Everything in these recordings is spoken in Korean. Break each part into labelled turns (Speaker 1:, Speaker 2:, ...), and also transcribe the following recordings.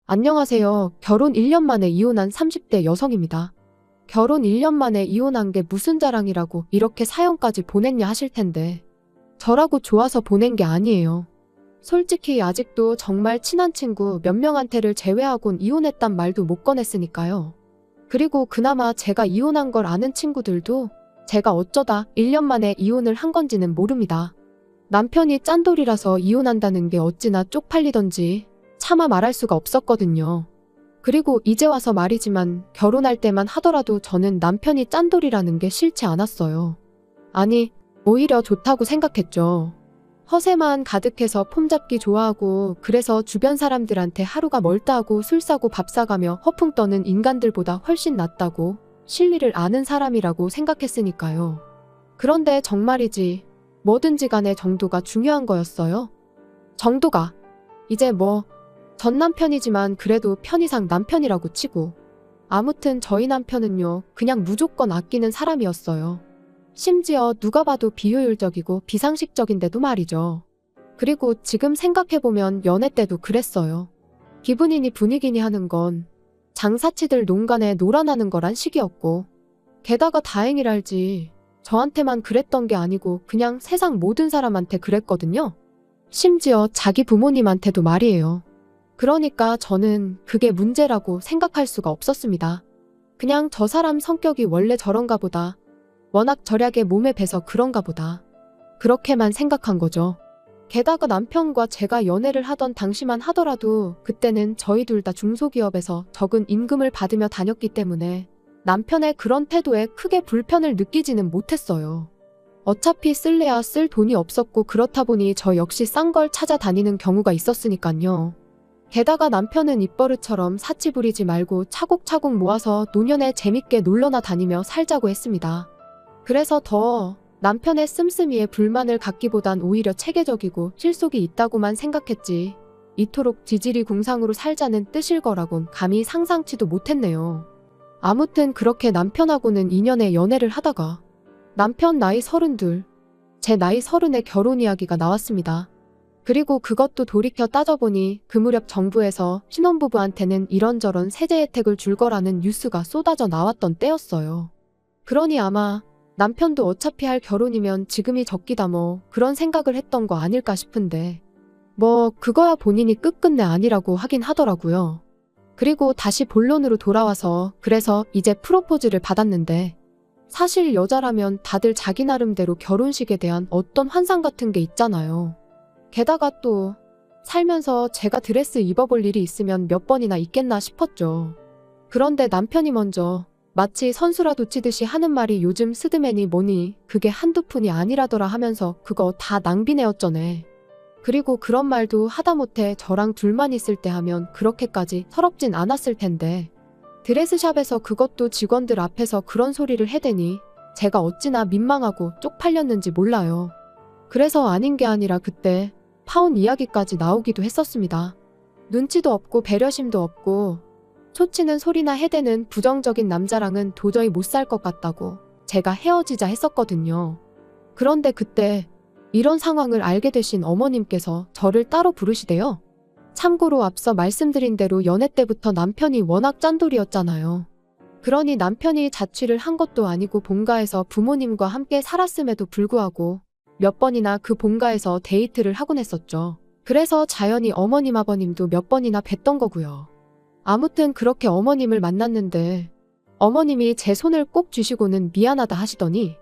Speaker 1: 안녕하세요. 결혼 1년 만에 이혼한 30대 여성입니다. 결혼 1년 만에 이혼한 게 무슨 자랑이라고 이렇게 사연까지 보냈냐 하실 텐데 저라고 좋아서 보낸 게 아니에요. 솔직히 아직도 정말 친한 친구 몇 명한테를 제외하곤 이혼했단 말도 못 꺼냈으니까요. 그리고 그나마 제가 이혼한 걸 아는 친구들도 제가 어쩌다 1년 만에 이혼을 한 건지는 모릅니다. 남편이 짠돌이라서 이혼한다는 게 어찌나 쪽팔리던지 차마 말할 수가 없었거든요. 그리고 이제 와서 말이지만 결혼할 때만 하더라도 저는 남편이 짠돌이라는 게 싫지 않았어요. 아니, 오히려 좋다고 생각했죠. 허세만 가득해서 폼잡기 좋아하고 그래서 주변 사람들한테 하루가 멀다 하고 술 싸고 밥 사가며 허풍 떠는 인간들보다 훨씬 낫다고 실리를 아는 사람이라고 생각했으니까요. 그런데 정말이지 뭐든지 간에 정도가 중요한 거였어요. 정도가. 이제 전 남편이지만 그래도 편의상 남편이라고 치고 아무튼 저희 남편은요 그냥 무조건 아끼는 사람이었어요. 심지어 누가 봐도 비효율적이고 비상식적인데도 말이죠. 그리고 지금 생각해보면 연애 때도 그랬어요. 기분이니 분위기니 하는 건 장사치들 농간에 놀아나는 거란 식이었고 게다가 다행이랄지 저한테만 그랬던 게 아니고 그냥 세상 모든 사람한테 그랬거든요. 심지어 자기 부모님한테도 말이에요. 그러니까 저는 그게 문제라고 생각할 수가 없었습니다. 그냥 저 사람 성격이 원래 저런가 보다. 워낙 절약에 몸에 배서 그런가 보다. 그렇게만 생각한 거죠. 게다가 남편과 제가 연애를 하던 당시만 하더라도 그때는 저희 둘 다 중소기업에서 적은 임금을 받으며 다녔기 때문에 남편의 그런 태도에 크게 불편을 느끼지는 못했어요. 어차피 쓸래야 쓸 돈이 없었고 그렇다 보니 저 역시 싼 걸 찾아다니는 경우가 있었으니깐요. 게다가 남편은 입버릇처럼 사치 부리지 말고 차곡차곡 모아서 노년에 재밌게 놀러나 다니며 살자고 했습니다. 그래서 더 남편의 씀씀이에 불만을 갖기보단 오히려 체계적이고 실속이 있다고만 생각했지 이토록 지질이 궁상으로 살자는 뜻일 거라곤 감히 상상치도 못했네요. 아무튼 그렇게 남편하고는 2년의 연애를 하다가 남편 나이 32, 제 나이 30에 결혼 이야기가 나왔습니다. 그리고 그것도 돌이켜 따져보니 그 무렵 정부에서 신혼부부한테는 이런저런 세제 혜택을 줄 거라는 뉴스가 쏟아져 나왔던 때였어요. 그러니 아마 남편도 어차피 할 결혼이면 지금이 적기다 그런 생각을 했던 거 아닐까 싶은데 그거야 본인이 끝끝내 아니라고 하긴 하더라고요. 그리고 다시 본론으로 돌아와서 그래서 이제 프로포즈를 받았는데 사실 여자라면 다들 자기 나름대로 결혼식에 대한 어떤 환상 같은 게 있잖아요. 게다가 또 살면서 제가 드레스 입어볼 일이 있으면 몇 번이나 있겠나 싶었죠. 그런데 남편이 먼저 마치 선수라도 치듯이 하는 말이 요즘 스드메니 뭐니 그게 한두 푼이 아니라더라 하면서 그거 다 낭비네였쩌네. 그리고 그런 말도 하다못해 저랑 둘만 있을 때 하면 그렇게까지 서럽진 않았을 텐데 드레스샵에서 그것도 직원들 앞에서 그런 소리를 해대니 제가 어찌나 민망하고 쪽팔렸는지 몰라요. 그래서 아닌 게 아니라 그때 파혼 이야기까지 나오기도 했었습니다. 눈치도 없고 배려심도 없고 초치는 소리나 해대는 부정적인 남자랑은 도저히 못 살 것 같다고 제가 헤어지자 했었거든요. 그런데 그때 이런 상황을 알게 되신 어머님께서 저를 따로 부르시대요. 참고로 앞서 말씀드린 대로 연애 때부터 남편이 워낙 짠돌이었잖아요. 그러니 남편이 자취를 한 것도 아니고 본가에서 부모님과 함께 살았음에도 불구하고 몇 번이나 그 본가에서 데이트를 하곤 했었죠. 그래서 자연히 어머님 아버님도 몇 번이나 뵀던 거고요. 아무튼 그렇게 어머님을 만났는데 어머님이 제 손을 꼭 쥐시고는 미안하다 하시더니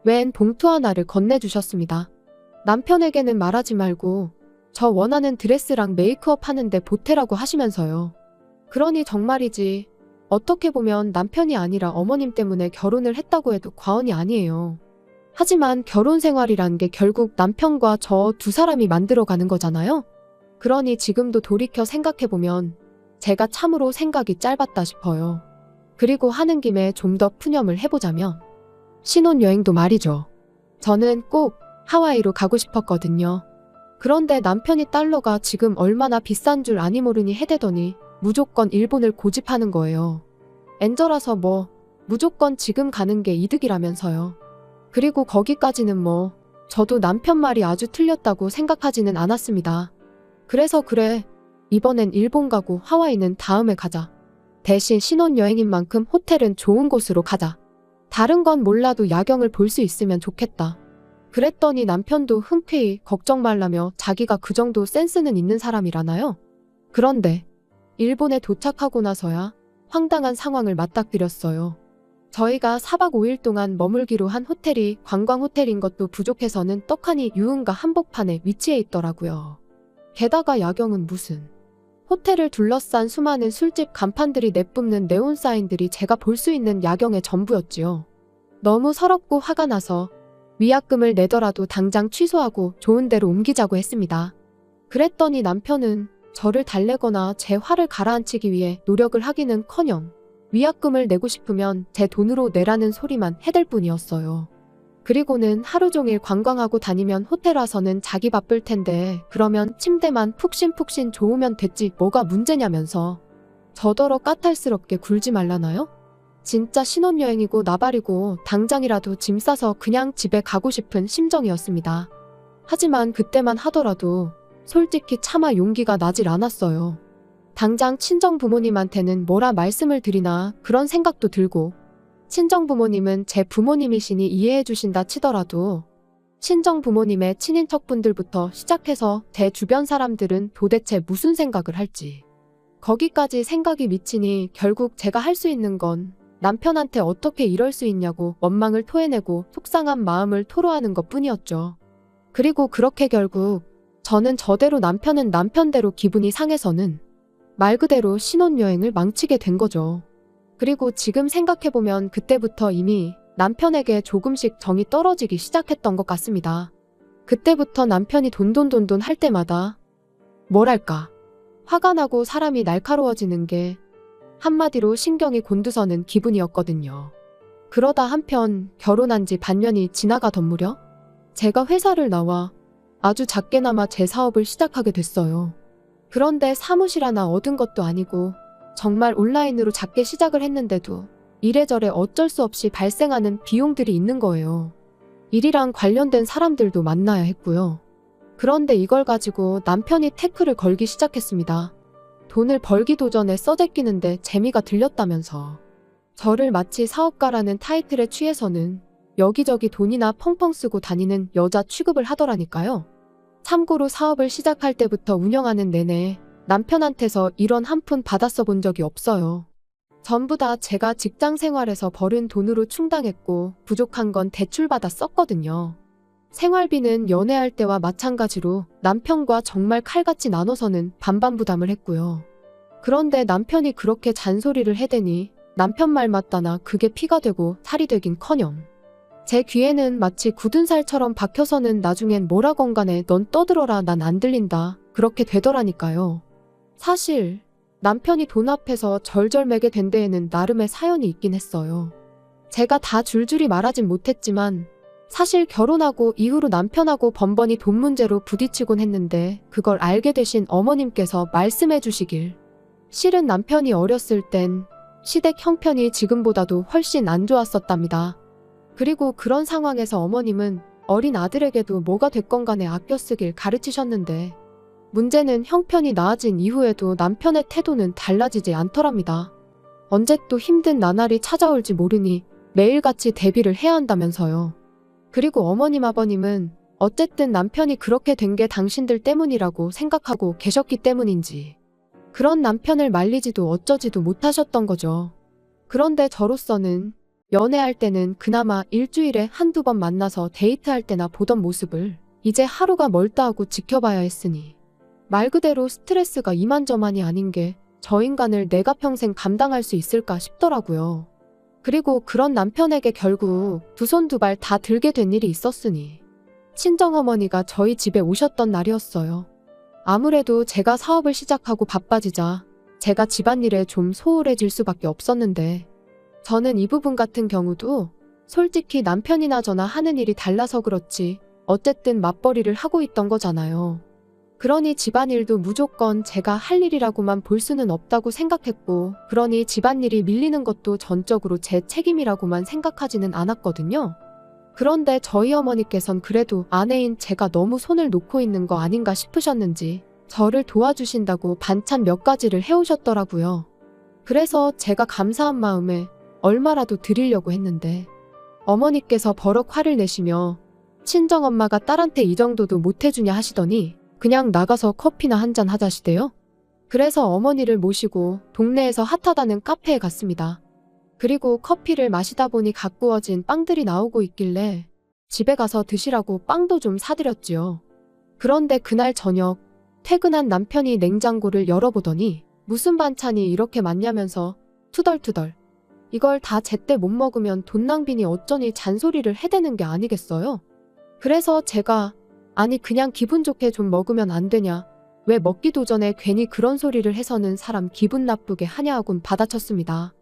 Speaker 1: 웬 봉투 하나를 건네주셨습니다. 남편에게는 말하지 말고 저 원하는 드레스랑 메이크업 하는데 보태라고 하시면서요. 그러니 정말이지 어떻게 보면 남편이 아니라 어머님 때문에 결혼을 했다고 해도 과언이 아니에요. 하지만 결혼 생활이란 게 결국 남편과 저 두 사람이 만들어가는 거잖아요. 그러니 지금도 돌이켜 생각해보면 제가 참으로 생각이 짧았다 싶어요. 그리고 하는 김에 좀 더 푸념을 해보자면 신혼여행도 말이죠. 저는 꼭 하와이로 가고 싶었거든요. 그런데 남편이 달러가 지금 얼마나 비싼 줄 아니 모르니 해대더니 무조건 일본을 고집하는 거예요. 엔저라서 무조건 지금 가는 게 이득이라면서요. 그리고 거기까지는 저도 남편 말이 아주 틀렸다고 생각하지는 않았습니다. 그래서 그래 이번엔 일본 가고 하와이는 다음에 가자. 대신 신혼여행인 만큼 호텔은 좋은 곳으로 가자. 다른 건 몰라도 야경을 볼 수 있으면 좋겠다. 그랬더니 남편도 흔쾌히 걱정 말라며 자기가 그 정도 센스는 있는 사람이라나요? 그런데 일본에 도착하고 나서야 황당한 상황을 맞닥뜨렸어요. 저희가 4박 5일 동안 머물기로 한 호텔이 관광 호텔인 것도 부족해서는 떡하니 유흥가 한복판에 위치해 있더라고요. 게다가 야경은 무슨. 호텔을 둘러싼 수많은 술집 간판들이 내뿜는 네온 사인들이 제가 볼 수 있는 야경의 전부였지요. 너무 서럽고 화가 나서 위약금을 내더라도 당장 취소하고 좋은 데로 옮기자고 했습니다. 그랬더니 남편은 저를 달래거나 제 화를 가라앉히기 위해 노력을 하기는커녕 위약금을 내고 싶으면 제 돈으로 내라는 소리만 해댈 뿐이었어요. 그리고는 하루 종일 관광하고 다니면 호텔 와서는 자기 바쁠 텐데 그러면 침대만 푹신푹신 좋으면 됐지 뭐가 문제냐면서 저더러 까탈스럽게 굴지 말라나요? 진짜 신혼여행이고 나발이고 당장이라도 짐 싸서 그냥 집에 가고 싶은 심정이었습니다. 하지만 그때만 하더라도 솔직히 차마 용기가 나질 않았어요. 당장 친정부모님한테는 뭐라 말씀을 드리나 그런 생각도 들고 친정부모님은 제 부모님이시니 이해해 주신다 치더라도 친정부모님의 친인척분들부터 시작해서 제 주변 사람들은 도대체 무슨 생각을 할지 거기까지 생각이 미치니 결국 제가 할 수 있는 건 남편한테 어떻게 이럴 수 있냐고 원망을 토해내고 속상한 마음을 토로하는 것뿐이었죠. 그리고 그렇게 결국 저는 저대로 남편은 남편대로 기분이 상해서는 말 그대로 신혼여행을 망치게 된 거죠. 그리고 지금 생각해보면 그때부터 이미 남편에게 조금씩 정이 떨어지기 시작했던 것 같습니다. 그때부터 남편이 돈돈 할 때마다 뭐랄까 화가 나고 사람이 날카로워지는 게 한마디로 신경이 곤두서는 기분이었거든요. 그러다 한편 결혼한 지 반년이 지나가던 무렵 제가 회사를 나와 아주 작게나마 제 사업을 시작하게 됐어요. 그런데 사무실 하나 얻은 것도 아니고 정말 온라인으로 작게 시작을 했는데도 이래저래 어쩔 수 없이 발생하는 비용들이 있는 거예요. 일이랑 관련된 사람들도 만나야 했고요. 그런데 이걸 가지고 남편이 태클을 걸기 시작했습니다. 돈을 벌기도 전에 써대끼는데 재미가 들렸다면서 저를 마치 사업가라는 타이틀에 취해서는 여기저기 돈이나 펑펑 쓰고 다니는 여자 취급을 하더라니까요. 참고로 사업을 시작할 때부터 운영하는 내내 남편한테서 이런 한 푼 받았어 본 적이 없어요. 전부 다 제가 직장 생활에서 벌은 돈으로 충당했고 부족한 건 대출받아 썼거든요. 생활비는 연애할 때와 마찬가지로 남편과 정말 칼같이 나눠서는 반반 부담을 했고요. 그런데 남편이 그렇게 잔소리를 해대니 남편 말 맞다나 그게 피가 되고 살이 되긴커녕 제 귀에는 마치 굳은 살처럼 박혀서는 나중엔 뭐라건 간에 넌 떠들어라 난 안 들린다 그렇게 되더라니까요. 사실 남편이 돈 앞에서 절절매게 된 데에는 나름의 사연이 있긴 했어요. 제가 다 줄줄이 말하진 못했지만 사실 결혼하고 이후로 남편하고 번번이 돈 문제로 부딪히곤 했는데 그걸 알게 되신 어머님께서 말씀해 주시길 실은 남편이 어렸을 땐 시댁 형편이 지금보다도 훨씬 안 좋았었답니다. 그리고 그런 상황에서 어머님은 어린 아들에게도 뭐가 됐건 간에 아껴 쓰길 가르치셨는데 문제는 형편이 나아진 이후에도 남편의 태도는 달라지지 않더랍니다. 언제 또 힘든 나날이 찾아올지 모르니 매일같이 대비를 해야 한다면서요. 그리고 어머님 아버님은 어쨌든 남편이 그렇게 된 게 당신들 때문이라고 생각하고 계셨기 때문인지 그런 남편을 말리지도 어쩌지도 못하셨던 거죠. 그런데 저로서는 연애할 때는 그나마 일주일에 한두 번 만나서 데이트할 때나 보던 모습을 이제 하루가 멀다 하고 지켜봐야 했으니 말 그대로 스트레스가 이만저만이 아닌 게 저 인간을 내가 평생 감당할 수 있을까 싶더라고요. 그리고 그런 남편에게 결국 두 손 두 발 다 들게 된 일이 있었으니 친정어머니가 저희 집에 오셨던 날이었어요. 아무래도 제가 사업을 시작하고 바빠지자 제가 집안일에 좀 소홀해질 수밖에 없었는데 저는 이 부분 같은 경우도 솔직히 남편이나 저나 하는 일이 달라서 그렇지 어쨌든 맞벌이를 하고 있던 거잖아요. 그러니 집안일도 무조건 제가 할 일이라고만 볼 수는 없다고 생각했고 그러니 집안일이 밀리는 것도 전적으로 제 책임이라고만 생각하지는 않았거든요. 그런데 저희 어머니께선 그래도 아내인 제가 너무 손을 놓고 있는 거 아닌가 싶으셨는지 저를 도와주신다고 반찬 몇 가지를 해오셨더라고요. 그래서 제가 감사한 마음에 얼마라도 드리려고 했는데 어머니께서 버럭 화를 내시며 친정엄마가 딸한테 이 정도도 못 해주냐 하시더니 그냥 나가서 커피나 한잔 하자시대요. 그래서 어머니를 모시고 동네에서 핫하다는 카페에 갔습니다. 그리고 커피를 마시다 보니 가꾸어진 빵들이 나오고 있길래 집에 가서 드시라고 빵도 좀 사드렸지요. 그런데 그날 저녁 퇴근한 남편이 냉장고를 열어보더니 무슨 반찬이 이렇게 많냐면서 투덜투덜 이걸 다 제때 못 먹으면 돈 낭비니 어쩌니 잔소리를 해대는 게 아니겠어요? 그래서 제가 아니 그냥 기분 좋게 좀 먹으면 안 되냐? 왜 먹기도 전에 괜히 그런 소리를 해서는 사람 기분 나쁘게 하냐 하곤 받아쳤습니다.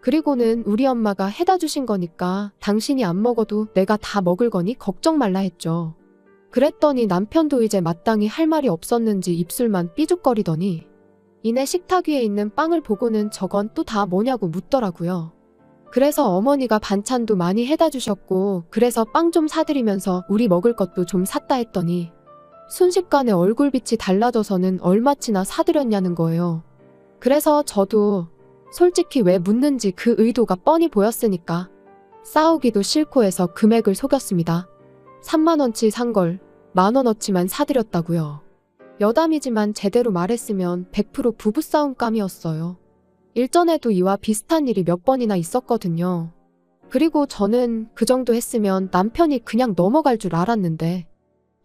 Speaker 1: 그리고는 우리 엄마가 해다 주신 거니까 당신이 안 먹어도 내가 다 먹을 거니 걱정 말라 했죠. 그랬더니 남편도 이제 마땅히 할 말이 없었는지 입술만 삐죽거리더니 이내 식탁 위에 있는 빵을 보고는 저건 또 다 뭐냐고 묻더라고요. 그래서 어머니가 반찬도 많이 해다 주셨고 그래서 빵 좀 사드리면서 우리 먹을 것도 좀 샀다 했더니 순식간에 얼굴빛이 달라져서는 얼마치나 사드렸냐는 거예요. 그래서 저도 솔직히 왜 묻는지 그 의도가 뻔히 보였으니까 싸우기도 싫고 해서 금액을 속였습니다. 3만 원치 산 걸 10,000원어치만 사드렸다고요. 여담이지만 제대로 말했으면 100% 부부싸움감이었어요. 일전에도 이와 비슷한 일이 몇 번이나 있었거든요. 그리고 저는 그 정도 했으면 남편이 그냥 넘어갈 줄 알았는데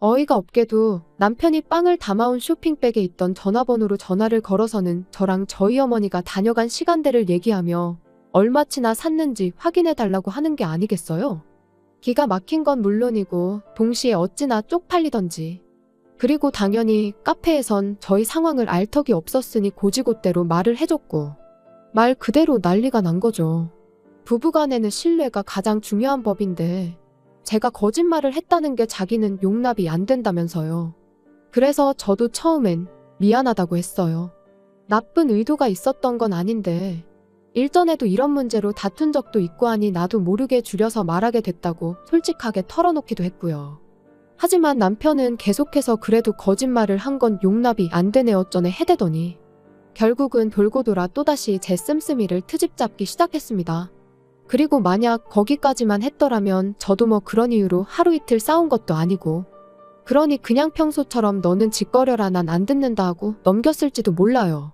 Speaker 1: 어이가 없게도 남편이 빵을 담아온 쇼핑백에 있던 전화번호로 전화를 걸어서는 저랑 저희 어머니가 다녀간 시간대를 얘기하며 얼마치나 샀는지 확인해달라고 하는 게 아니겠어요? 기가 막힌 건 물론이고 동시에 어찌나 쪽팔리던지. 그리고 당연히 카페에선 저희 상황을 알 턱이 없었으니 고지고대로 말을 해줬고 말 그대로 난리가 난 거죠. 부부간에는 신뢰가 가장 중요한 법인데 제가 거짓말을 했다는 게 자기는 용납이 안 된다면서요. 그래서 저도 처음엔 미안하다고 했어요. 나쁜 의도가 있었던 건 아닌데 일전에도 이런 문제로 다툰 적도 있고 하니 나도 모르게 줄여서 말하게 됐다고 솔직하게 털어놓기도 했고요. 하지만 남편은 계속해서 그래도 거짓말을 한 건 용납이 안 되네 어쩌네 해대더니 결국은 돌고 돌아 또다시 제 씀씀이를 트집 잡기 시작했습니다. 그리고 만약 거기까지만 했더라면 저도 뭐 그런 이유로 하루 이틀 싸운 것도 아니고 그러니 그냥 평소처럼 너는 짓거려라 난 안 듣는다 하고 넘겼을지도 몰라요.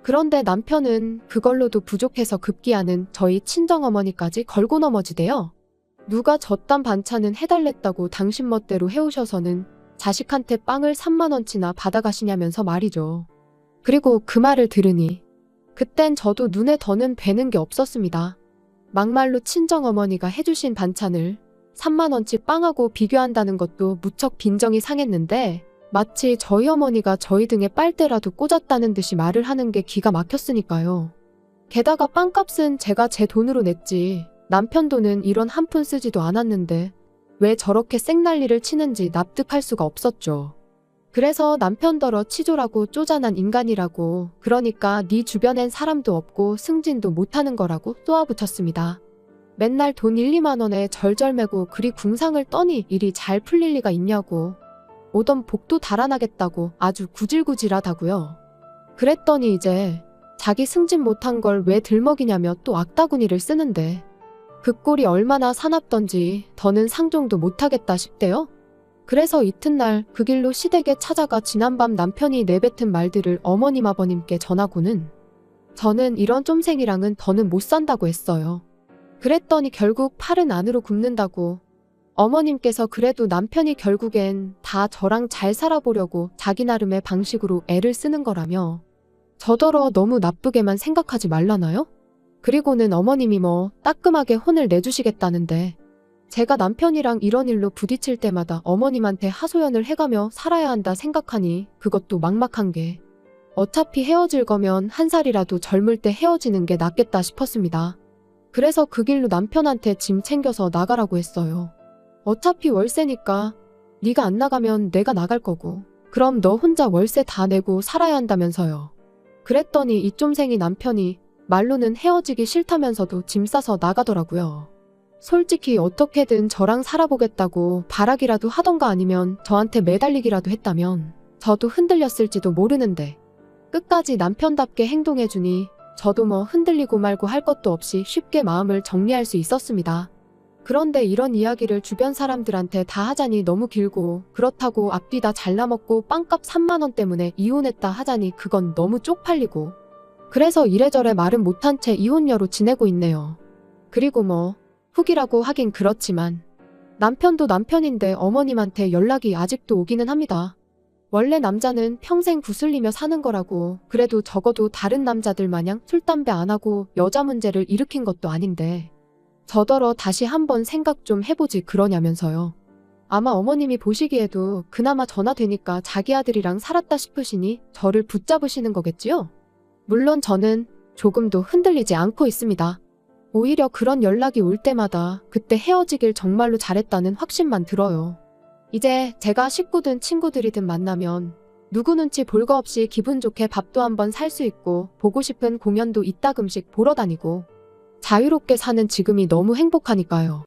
Speaker 1: 그런데 남편은 그걸로도 부족해서 급기야는 저희 친정어머니까지 걸고 넘어지대요. 누가 저딴 반찬은 해달랬다고 당신 멋대로 해오셔서는 자식한테 빵을 3만 원치나 받아가시냐면서 말이죠. 그리고 그 말을 들으니 그땐 저도 눈에 더는 뵈는 게 없었습니다. 막말로 친정어머니가 해주신 반찬을 3만 원치 빵하고 비교한다는 것도 무척 빈정이 상했는데 마치 저희 어머니가 저희 등에 빨대라도 꽂았다는 듯이 말을 하는 게 기가 막혔으니까요. 게다가 빵값은 제가 제 돈으로 냈지 남편 돈은 이런 한 푼 쓰지도 않았는데 왜 저렇게 생난리를 치는지 납득할 수가 없었죠. 그래서 남편더러 치졸하고 쪼잔한 인간이라고 그러니까 네 주변엔 사람도 없고 승진도 못하는 거라고 쏘아붙였습니다. 맨날 돈 1, 2만 원에 절절매고 그리 궁상을 떠니 일이 잘 풀릴 리가 있냐고 오던 복도 달아나겠다고 아주 구질구질하다고요. 그랬더니 이제 자기 승진 못한 걸 왜 들먹이냐며 또 악다구니를 쓰는데 그 꼴이 얼마나 사납던지 더는 상종도 못하겠다 싶대요. 그래서 이튿날 그 길로 시댁에 찾아가 지난밤 남편이 내뱉은 말들을 어머님 아버님께 전하고는 저는 이런 쫌생이랑은 더는 못 산다고 했어요. 그랬더니 결국 팔은 안으로 굽는다고 어머님께서 그래도 남편이 결국엔 다 저랑 잘 살아보려고 자기 나름의 방식으로 애를 쓰는 거라며 저더러 너무 나쁘게만 생각하지 말라나요? 그리고는 어머님이 뭐 따끔하게 혼을 내주시겠다는데 제가 남편이랑 이런 일로 부딪힐 때마다 어머님한테 하소연을 해가며 살아야 한다 생각하니 그것도 막막한 게 어차피 헤어질 거면 한 살이라도 젊을 때 헤어지는 게 낫겠다 싶었습니다. 그래서 그 길로 남편한테 짐 챙겨서 나가라고 했어요. 어차피 월세니까 네가 안 나가면 내가 나갈 거고 그럼 너 혼자 월세 다 내고 살아야 한다면서요. 그랬더니 이 쫌생이 남편이 말로는 헤어지기 싫다면서도 짐 싸서 나가더라고요. 솔직히 어떻게든 저랑 살아보겠다고 바라기라도 하던가 아니면 저한테 매달리기라도 했다면 저도 흔들렸을지도 모르는데 끝까지 남편답게 행동해주니 저도 뭐 흔들리고 말고 할 것도 없이 쉽게 마음을 정리할 수 있었습니다. 그런데 이런 이야기를 주변 사람들한테 다 하자니 너무 길고, 그렇다고 앞뒤 다 잘라먹고 빵값 3만 원 때문에 이혼했다 하자니 그건 너무 쪽팔리고, 그래서 이래저래 말은 못한 채 이혼녀로 지내고 있네요. 그리고 뭐 후기라고 하긴 그렇지만 남편도 남편인데 어머님한테 연락이 아직도 오기는 합니다. 원래 남자는 평생 구슬리며 사는 거라고, 그래도 적어도 다른 남자들 마냥 술 담배 안 하고 여자 문제를 일으킨 것도 아닌데 저더러 다시 한번 생각 좀 해보지 그러냐면서요. 아마 어머님이 보시기에도 그나마 전화되니까 자기 아들이랑 살았다 싶으시니 저를 붙잡으시는 거겠지요? 물론 저는 조금도 흔들리지 않고 있습니다. 오히려 그런 연락이 올 때마다 그때 헤어지길 정말로 잘했다는 확신만 들어요. 이제 제가 식구든 친구들이든 만나면 누구 눈치 볼 거 없이 기분 좋게 밥도 한번 살 수 있고, 보고 싶은 공연도 이따금씩 보러 다니고 자유롭게 사는 지금이 너무 행복하니까요.